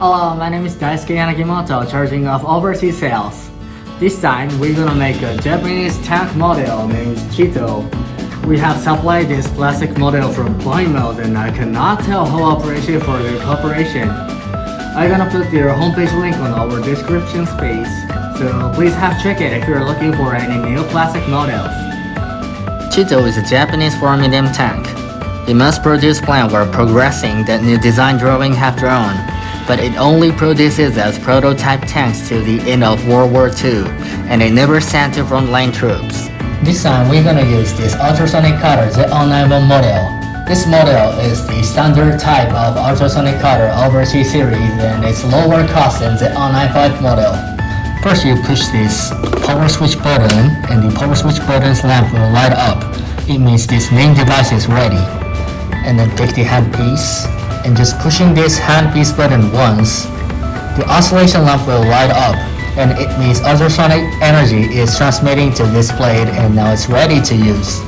Hello, my name is Daisuke Yanagimoto, charging of overseas sales. This time, we're gonna make a Japanese tank model named Cheeto. We have supplied this plastic model from Finemolds and I cannot tell how appreciate for their cooperation. I'm gonna put their homepage link on our description space, so please have check it if you're looking for any new plastic models. Cheeto is a Japanese 4-medium tank. The mass-produced plan were progressing that new design drawing have drawn, but it only produces as prototype tanks till the end of World War II, and it never sent to frontline troops. This time we're gonna use this Ultrasonic Cutter Z0-91 model. This model is the standard type of Ultrasonic Cutter overseas series and it's lower cost than the Z0-95 model. First you push this power switch button and the power switch button's lamp will light up. It means this main device is ready. And then take the handpiece and just pushing this handpiece button once, the oscillation lamp will light up and it means ultrasonic energy is transmitting to this blade and now it's ready to use.